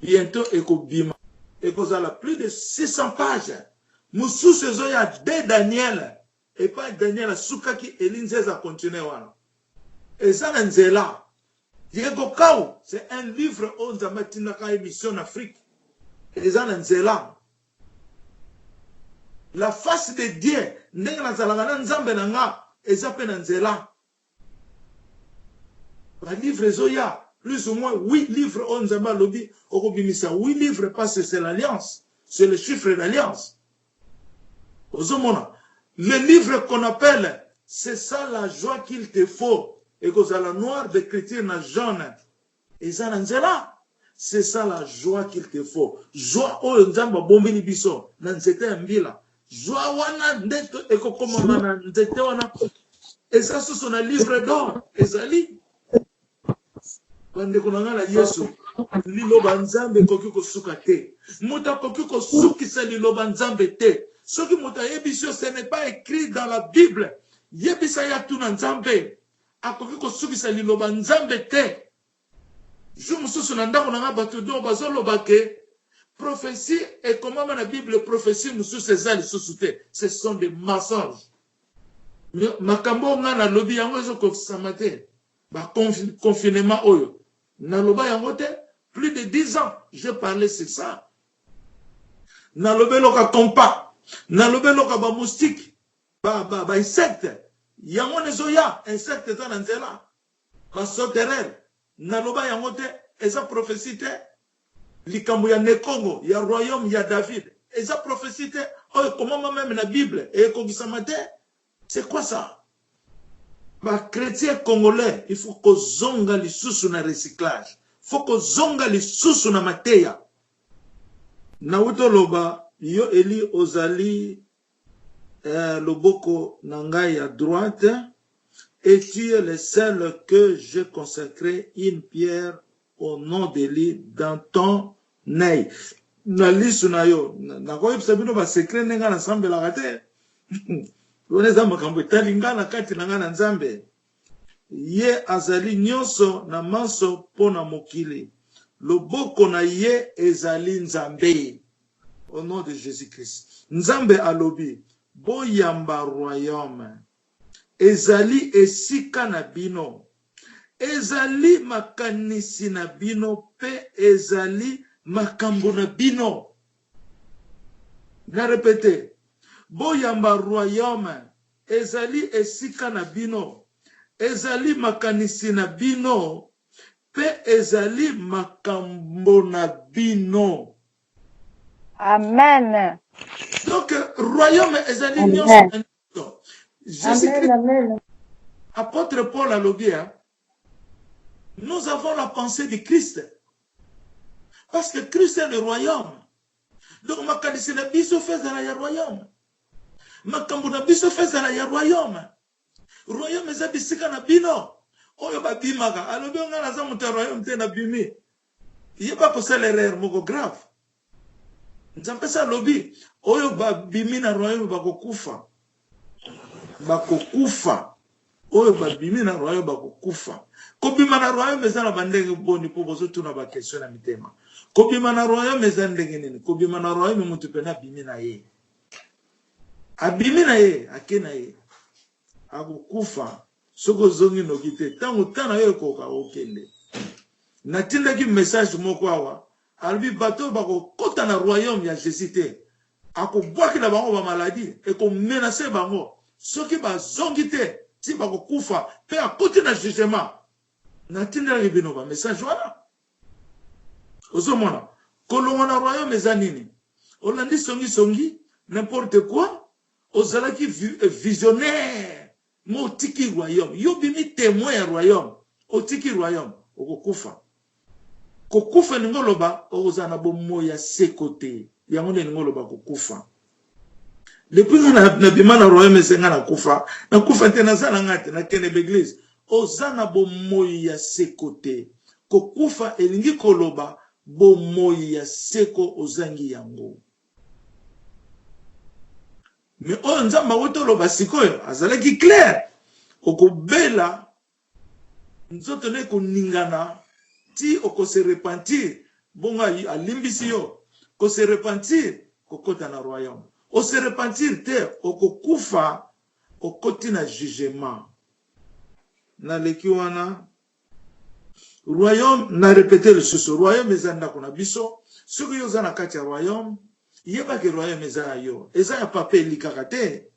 bientôt ekobima ekozala plus de 600 pages mususu ezoya de Daniel et pas Daniel sukaki elinzeza continuer wana eza na nzela yeko kaw c'est un livre on nzambe tinaka émission en Afrique eza na nzela la face de Dieu ndenge nazalaka na nzambe na nga eza pe na nzela ba livre ezoya plus ou moins 8 livres on nzambe alobi okobimisa 8 livres parce que c'est l'alliance c'est le chiffre d'alliance ozomona le livre qu'on appelle c'est ça la joie qu'il te faut et kozala noir d'écriture na jaune eza na nzela c'est ça la joie qu'il te faut joie oyo nzambe abombeli biso na nzete ya mbila joie wana ndeto ekokoma na nzete wana eza susu na livre d'or ezali bandeko na nga na Yesu liloba nzambe koki kosuka te moto akoki kosukisa liloba nzambe te soki moto ayebi so ce n'est pas écrit dans la Bible yebisa ya tuna nzambe akoki kosukisa liloba nzambe te jour mosusu na ndako na nga bato do bazoloba ke prophétie ekomama na Bible prophétie mosusu eza lisusu te ce sont des mensonges makambo nga na lobi yango ezokokisama te confinement oyo naloba yango te plus de 10 ans j'ai parlé sur ça nalobe loka compas nalobe loka ba moustique ba insecte yango nezoya insecte eza na nzela ba sauterelle naloba yango te eza prophétie te likambo ya Nekongo ya royaume ya David eza prophétie te oyo komama même na Bible ekokisama te c'est quoi ça ba chrétien congolais il faut que zonga lisusu na recyclage faut que zonga lisusu na mateya na utoloba yo eli ozali loboko na ngai ya droite et tu es le seul que j'ai consacré une pierre au nom de lui dans ton œil na lisu na yo na koyebisa bino ba secret nenga na sambelaka te Oneza makambo talingana kati na ngana nzambe. Ye azali nyonso na manso pona mokili. Loboko na ye ezali nzambe. Au nom de Jésus-Christ. Nzambe alobi. Boyamba royaume. Ezali esika na bino. Ezali makanisi na bino. Pe ezali makambo na bino. Na répété. Boyamba royaume. Ezali esika na bino. Ezali makanisi na bino. Pe ezali makambo na bino. Amen. Donc, royaume ezali Amen. nyonso. Jésus-Christ, Amen. apôtre Paul a l'obia. Nous avons la pensée de Christ. Parce que Christ est le royaume. Donc, makanisi na biso fezala ya royaume. Makambo na biso fezala ya royaume. Royaume eza bisika na bino. Oyo babimaka. Alobi nga naza muta royaume te na bimi. Yeba kosala erreur moko grave. Nzambe sa lobi. Oyo babimi na royaume bakokufa. Bakokufa. Oyo babimi na royaume bakokufa. Kobima na royaume eza na bandenge boni po bozo tuna ba question na mitema. Kobima na royaume eza ndenge nini? Kobima na royaume mutu pena bimi na ye. Abimi na ye, ake na ye. Akukufa. Soko zongi no kite. Tango tana yo koka okende. Natinda ki message moko awa. Albi bato bako kota na royaume ya Jésus te. Ako bwaki na bango ba maladie. Eko menace bango. Soki ba zongi te. Si bako kufa. Pe akoti na jugement. Natinda ki bino ba message wana. Ozo mona. Kolongo na royaume eza nini? Olandi songi. N'importe quoi. Ozalaki visionnaire. Mo tiki royaume. Yo bimi témoin ya royaume. O tiki royaume. Oko kufa. Kokufa ningoloba. Ozana bomo ya sekote. Yangonde ningoloba kokufa. Depuis na bima na royaume senga na kufa. Na kufa te na zana ngate. Na kene beglise. Ozana bomo ya sekote. Kokufa elingi koloba. Bomo ya seko ozangi yango. Mais on nzamba wotoloba sikoyo azalaki clair okobela nzoto ne koningana ti oko se repentir bonga alimbisi yo ko se repentir kokota na royaume o se repentir te okokufa okoti na jugement na leki wana royaume na répéter le susu royaume ezanda kuna biso soki yo zana kati ya royaume yeba ke royaume eza yo eza ya papa elikaka te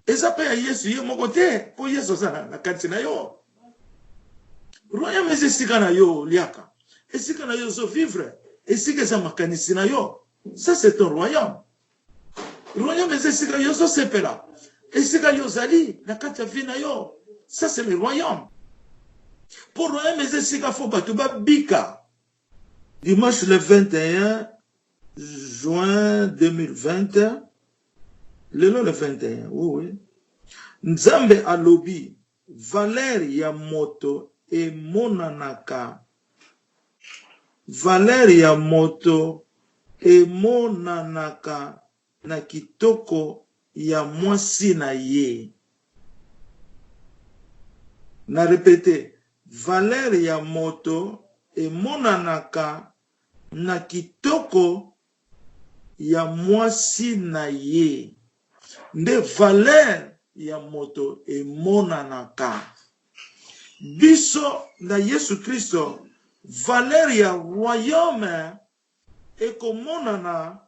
eza pe ya Yesu ye moko te po Yesu aza na kati na yo royaume eza esika na yo liaka esika na yo zo vivre esika eza makanisi na yo ça c'est ton royaume royaume eza esika yo zo sepela esika yo zali na kati ya vie na yo ça c'est le royaume pour royaume eza esika fo bato babika dimanche le 21 juin 2020, le 21, oui. Nzambe alobi, valeur ya moto e monanaka. Valeur ya moto e monanaka na kitoko ya mwasi na ye. Na répété, valeur ya moto e monanaka na kitoko ya mwasi na ye. Nde valeur ya moto emonanaka. Biso na Yesu Kristo, valeur ya royaume ekomonana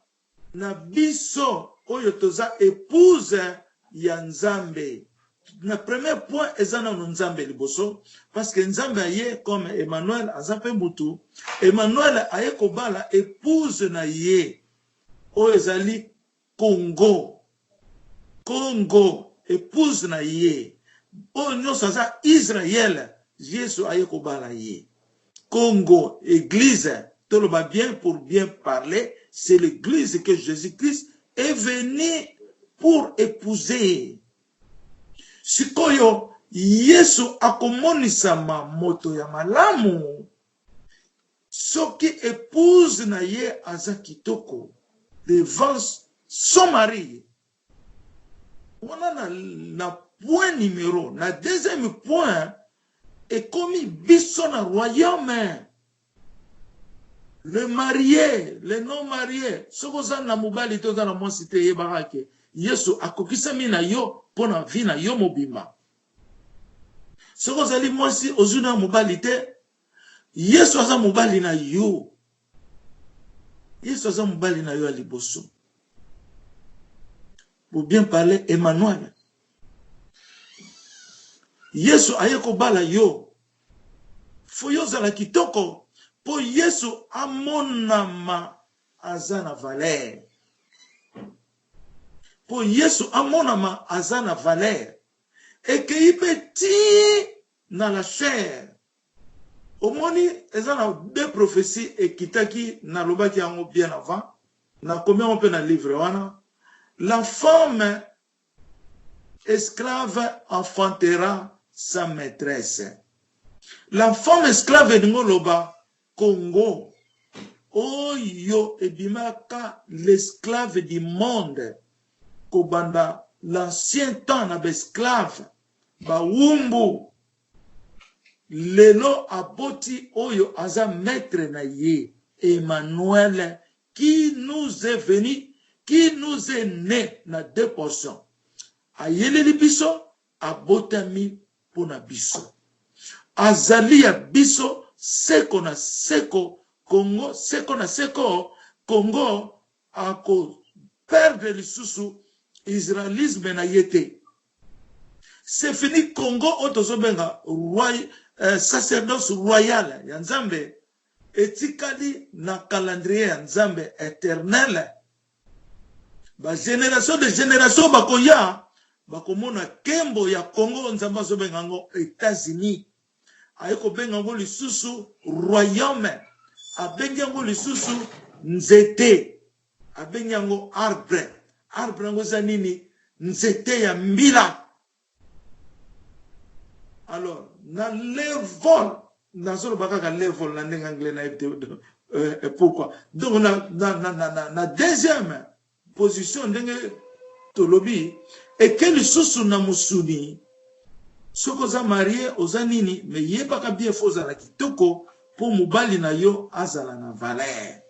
na biso oyo toza épouse ya Nzambe. Na premier point ezana no Nzambe liboso parce que Nzambe aye comme Emmanuel azape mutu. Emmanuel aye kobala épouse na ye. Oyo ezali Congo. Congo épouse na ye. Oyo nyonso aza Israël. Yesu aye kobala ye. Congo, église. Toloba bien pour bien parler. C'est l'église que Jésus-Christ est venu pour épouser. Sikoyo, Yesu akomonisama moto ya malamu. Soki épouse na ye aza kitoko devant son mari. On a na point numéro, na deuxième point, et comme biso na royaume. Le marié, le non marié, ce que ça na mobali to za na mwasi te yebarake. Yesu akokisa mi na yo pona vi na yo mobima. Ce que ça li mwasi ozuna mobali te, Yesu aza mobali na yo. Yesu aza mobali na yo a liboso. Pour bien parler, Emmanuel. Yesu ayeko bala yo. Foyo za la kitoko. Po Yesu amonama azana valeur. Po Yesu amonama azana valeur. Et que il petit na la chair. Au moni, ezana deux prophéties et kitaki na lobaki ango bien avant. Na combien on peut na livre wana. La femme esclave enfantera sa maîtresse. La femme esclave de Ngoloba Congo. Oyo ebimaka l'esclave du monde. Kobanda l'ancien temps na esclave. Ba wumbu. Lelo aboti oyo aza maître na ye. Emmanuel qui nous est venu, qui nous est né na 2 portions. Ayeleli biso abotami pona biso. Azali ya biso seko na seko Congo, seko na seko Congo ako perdre lisusu israélisme na yete. C'est fini Congo otozobenga sacerdoce royal ya Nzambe etikali na calendrier ya Nzambe éternel. Ba génération de génération bakoya bakomona kembo ya Congo Nzambe azobenga ngo États-Unis. Ayeko benga ngo lisusu royaume. Abenga ngo lisusu nzete. Abenga ngo arbre. Arbre ngo za nini? Nzete ya mbila. Alors, na level, na zolo baka level na ndenge anglais na et pourquoi? Donc na deuxième position ndenge tolobi et que lisusu na musuni soko za marié oza nini mais yebaka bien foza na kitoko pour mobali na yo azala na valeur.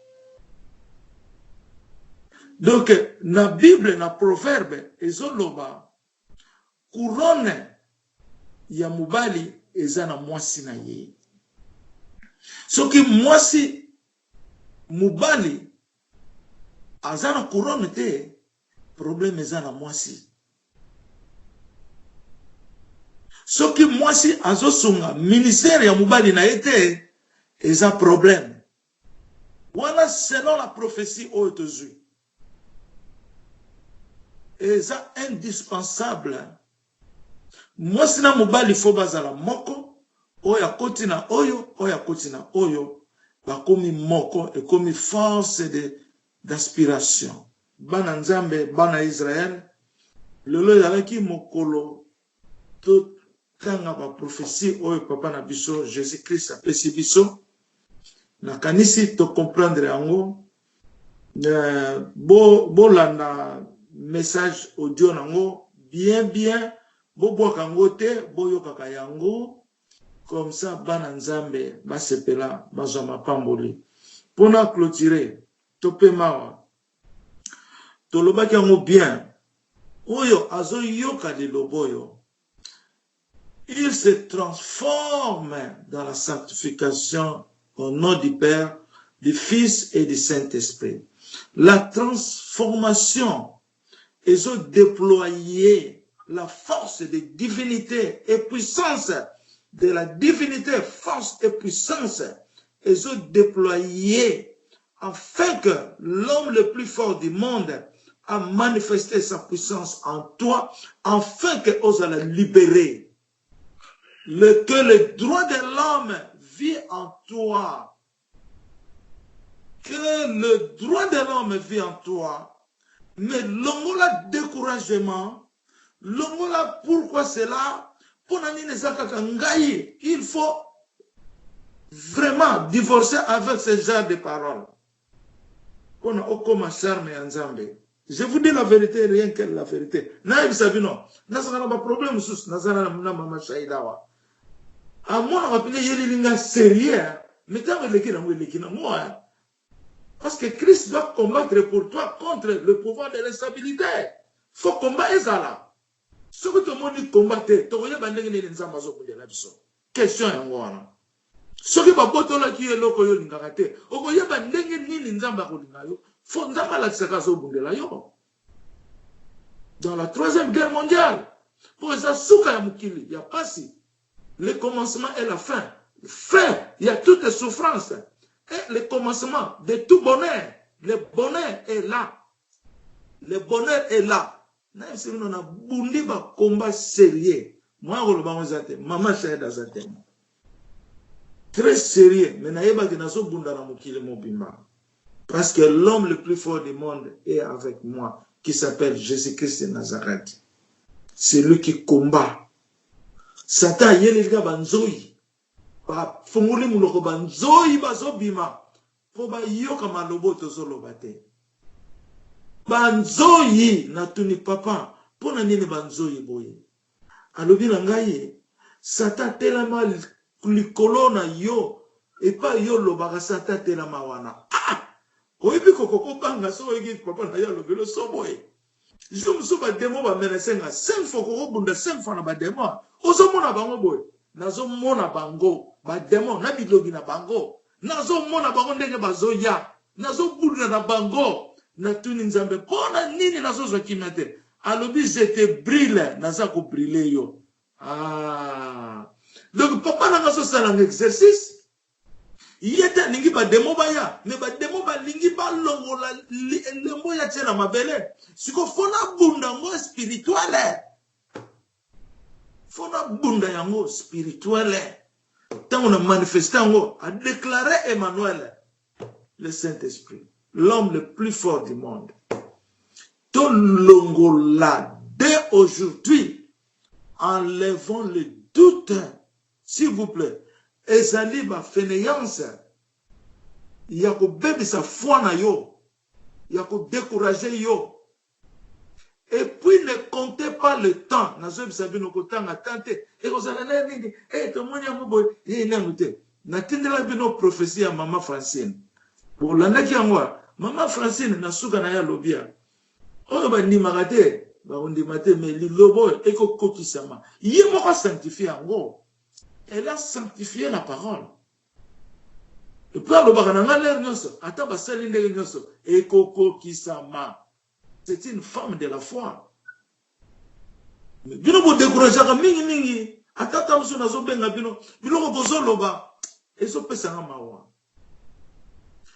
Donc na Bible na proverbe ezoloba couronne ya mobali eza na mwasi na ye. Soki mwasi mobali azana couronne te, problème eza na mwasi. Soki mwasi azosunga ministère ya mobali na ete eza problème. Wana selon la prophétie oyo tozwi. Eza indispensable. Mwasi na mobali fo bazala moko, oya koti na oyo, oya koti na oyo, bakomi moko, ekomi force d'aspiration. Bana Nzambe, bana Israël, lelo yazalaki mokolo to tanga ba prophétie oyo papa na biso Jésus Christ apesi biso. Na kanisi to comprendre yango, landa message audio nango bien. Bobo kangote, boyo kakayango, comme ça, bana Nzambe, basepela, bazoma pamboli. Pona clôturer, tope mawa, toloba kiango bien, oyo azo yoka de loboyo, il se transforme dans la sanctification au nom du Père, du Fils et du Saint-Esprit. La transformation est déployée. La force de divinité et puissance de la divinité, force et puissance est déployée afin que l'homme le plus fort du monde a manifesté sa puissance en toi, afin que ose la libérer. Que le droit de l'homme vit en toi. Que le droit de l'homme vit en toi. Mais l'homme a découragement. Longola, pourquoi cela? Il faut vraiment divorcer avec ce genre de paroles. Pour ne pas charme Nzambe. Je vous dis la vérité, rien que la vérité. Naïf Sabino, n'a pas problème sous, n'a pas maman Shaïdawa. À moi, on va appeler Yélilinga sérieux, mais tant que l'équipe, moi. Parce que Christ doit combattre pour toi contre le pouvoir de l'instabilité. Il faut combattre ça là. Ce que tout le monde dit combattre, tu vois, il y a des gens qui ont question est en ce qui va pas là qui est là que yo lingakate. Oko yeba ndenge nini nzamba ko lingayo. Faut nzamba la tsaka so bundela yo. Dans la 3e guerre mondiale, pour ça souka ya mukili, ya pasi. Le commencement et la fin. Fin, il y a toutes les souffrances. Et le commencement de tout bonheur. Le bonheur est là. Le bonheur est là. Même si on a bundi ba combat sérieux. Moi, je le maman Shaïda Zatem. Très sérieux. Mais naïba ki naso bunda na mukile mobima. Parce que l'homme le plus fort du monde est avec moi, qui s'appelle Jésus-Christ de Nazareth. C'est lui qui combat. Satan yeliga banzoi. Ba funguli muloko banzoi bazobima. Po ba yoka malobo tozolo bate. Banzoi na tuni papa. Pona nini banzoi boye. Alobi na ngai Satan telama likolo na yo et pas yo lobaka Satan telama wana. Oyebi kokoko banga so yegi papa na ya lobelo so boye. Je me souba demo ba menesenga 5 fois ko bunda 5 fois na ba demo. Ozo mona bango boye. Nazo mona bango ba demo na bilogi na bango. Nazo mona bango ndenge bazo ya. Nazo bunda na bango. Na tuni nzambe pona nini nazo zo kimete. Alobi j'étais brille naza ko briller yo. Ah. Donc papa na so sala exercice. Yeta ningi ba demo ba ya, mais ba demo ba lingi ba longola lembo ya tena mabele. Siko fona bunda ngo spirituelle. Fona bunda yango spirituelle. Tant on a manifesté ngo a déclaré Emmanuel, le Saint-Esprit, l'homme le plus fort du monde. Ton longola dès aujourd'hui, enlevons le doute, s'il vous plaît. Ezali ba fainéance. Yako bébé sa foi na yo. Yako décourager yo. Et puis ne comptez pas le temps. Nazo bisabi no kotanga tante. Et kozala na nini? Eh to monya mobo. Eh na nute. Na tindela bino prophétie ya maman Francine. Pour l'année angwa, maman Francine na suka na ya lobia. Oyo ba ndimaka te, ba ndimate mais lilobo eko kokisama. Ye moko sanctifier ango. Elle a sanctifié la parole. Et puis, c'est une femme de la foi. Mais bino bo décourager mingi mingi. Atata muso nazo benga bino. Bino ko bozoloba. Eso pesa nga mawa.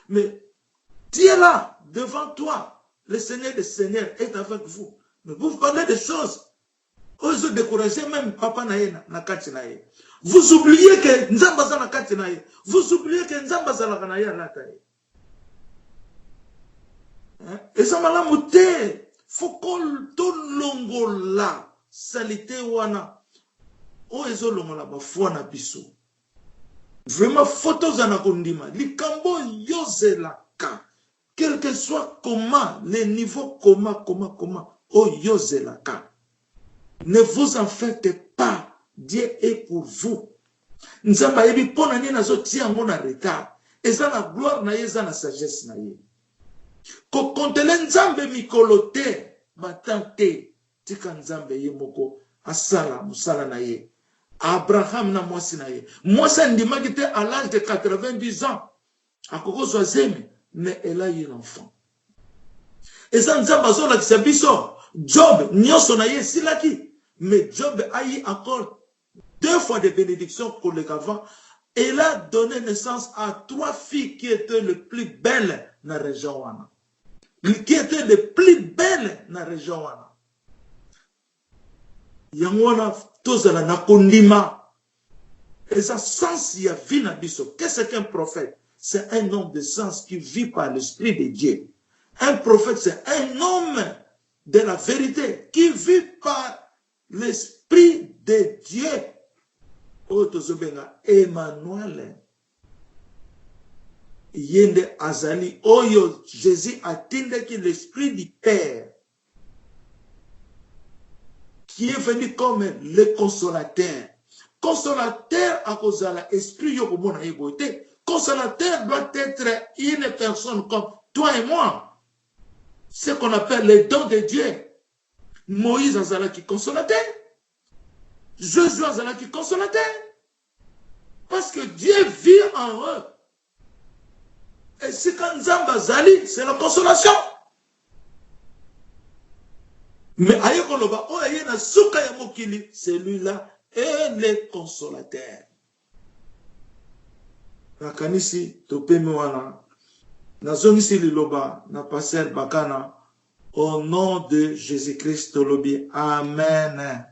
Mais tu es là devant toi. Le Seigneur des Seigneurs est avec vous. Mais vous parlez des choses. Vous découragez même papa na kati na ye. Vous oubliez que Nzamba za na kati na ye. Vous oubliez que Nzamba za la kana ye alata ye. Et ça m'a la mouté. Faut qu'on ton longo la salité wana. O ezo longo la ba foi na biso. Vraiment photos za na kondima. Likambo yoze la ka. Quel que soit comment, les niveaux comment. O yoze la ka. Ne vous en faites pas. Dieu est pour vous. Nzamba yebi pona ni nazo tia ngo na retard. Eza na gloire na ye, eza na sagesse na ye. Ko kontele nzambe mikolote matante tika nzambe ye moko asala musala na ye. Abraham na mwasi na ye. Mwasi ndimaki te à l'âge de 90 ans. Akoko zoazeme, mais elle a eu l'enfant. Eza nzamba zo la kisabiso. Job nyonso na ye silaki. Mais Job a eu encore 2 fois de bénédictions pour les avant. Elle a donné naissance à 3 filles qui étaient les plus belles dans la région. Qui étaient les plus belles dans la région. Yangwana tozala na kondima. Et ça sens y a vie na biso. Qu'est-ce qu'un prophète? C'est un homme de sens qui vit par l'esprit de Dieu. Un prophète, c'est un homme de la vérité qui vit par l'esprit de Dieu. Emmanuel. yende azali oyo Jésus atindaki l'esprit du Père qui est venu comme le consolateur. Consolateur à cause de l'esprit yokomona yebote. Consolateur doit être une personne comme toi et moi. Ce qu'on appelle les dons de Dieu. Moïse azala qui consolateur. Josué azala qui consolateur. Parce que Dieu vit en eux. Et c'est quand Nzamba Zali, c'est la consolation. Mais ayekoloba, oh ayena suka ya mokili, celui-là est le consolateur. Nakanisi topemi wana, nazongisi liloba na passer bakana, au nom de Jésus-Christ tolobi. Amen.